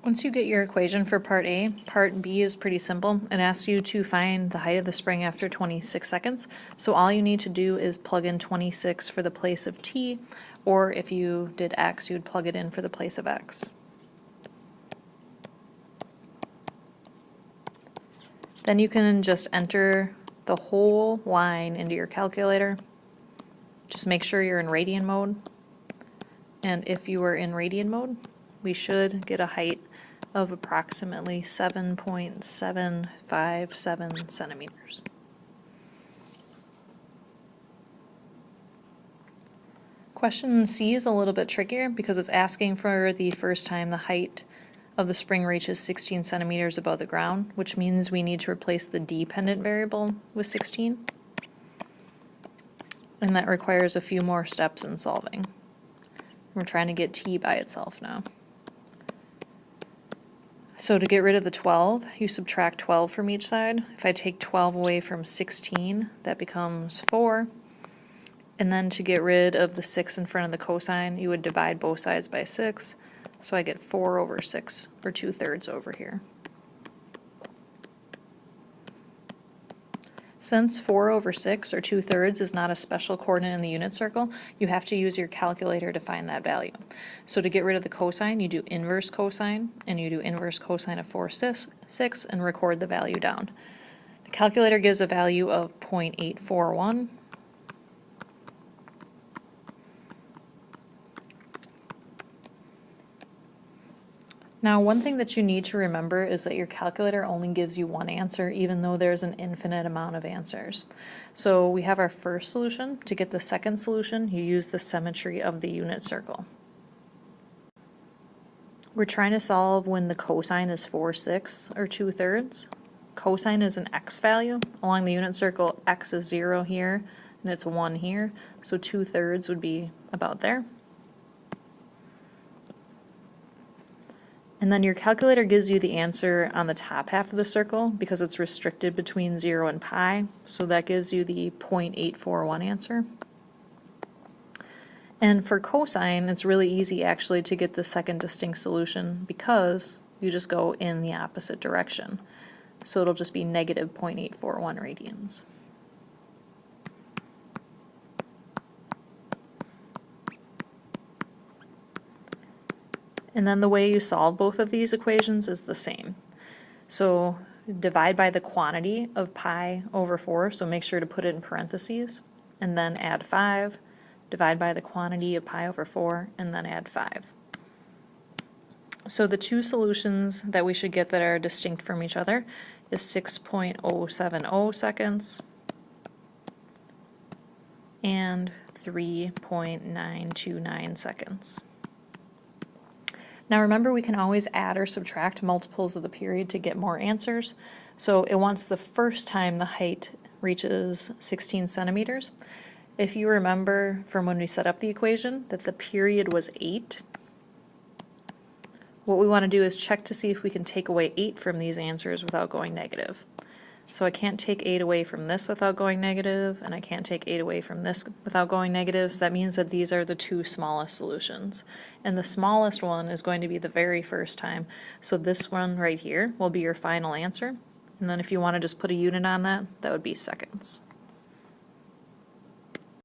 Once you get your equation for part A, part B is pretty simple. It asks you to find the height of the spring after 26 seconds. So all you need to do is plug in 26 for the place of t, or if you did x, you would plug it in for the place of x. Then you can just enter the whole line into your calculator. Just make sure you're in radian mode. And if you are in radian mode, we should get a height of approximately 7.757 centimeters. Question C is a little bit trickier because it's asking for the first time the height of the spring reaches 16 centimeters above the ground, which means we need to replace the dependent variable with 16. And that requires a few more steps in solving. We're trying to get t by itself now. So to get rid of the 12, you subtract 12 from each side. If I take 12 away from 16, that becomes 4. And then to get rid of the 6 in front of the cosine, you would divide both sides by 6. So I get 4 over 6, or 2/3 over here. Since 4 over 6, or 2/3, is not a special coordinate in the unit circle, you have to use your calculator to find that value. So to get rid of the cosine, you do inverse cosine, and you do inverse cosine of 4/6, and record the value down. The calculator gives a value of 0.841. Now, one thing that you need to remember is that your calculator only gives you one answer, even though there's an infinite amount of answers. So we have our first solution. To get the second solution, you use the symmetry of the unit circle. We're trying to solve when the cosine is 4/6, or 2/3. Cosine is an x value. Along the unit circle, x is 0 here, and it's 1 here, so 2/3 would be about there. And then your calculator gives you the answer on the top half of the circle because it's restricted between 0 and pi, so that gives you the 0.841 answer. And for cosine, it's really easy actually to get the second distinct solution because you just go in the opposite direction. So it'll just be negative 0.841 radians. And then the way you solve both of these equations is the same. So divide by the quantity of pi over 4, so make sure to put it in parentheses, and then add 5, divide by the quantity of pi over 4, and then add 5. So the two solutions that we should get that are distinct from each other is 6.070 seconds and 3.929 seconds. Now remember, we can always add or subtract multiples of the period to get more answers. So it wants the first time the height reaches 16 centimeters. If you remember from when we set up the equation that the period was 8, what we want to do is check to see if we can take away 8 from these answers without going negative. So I can't take 8 away from this without going negative, and I can't take 8 away from this without going negative, so that means that these are the two smallest solutions. And the smallest one is going to be the very first time, so this one right here will be your final answer. And then if you want to just put a unit on that, that would be seconds.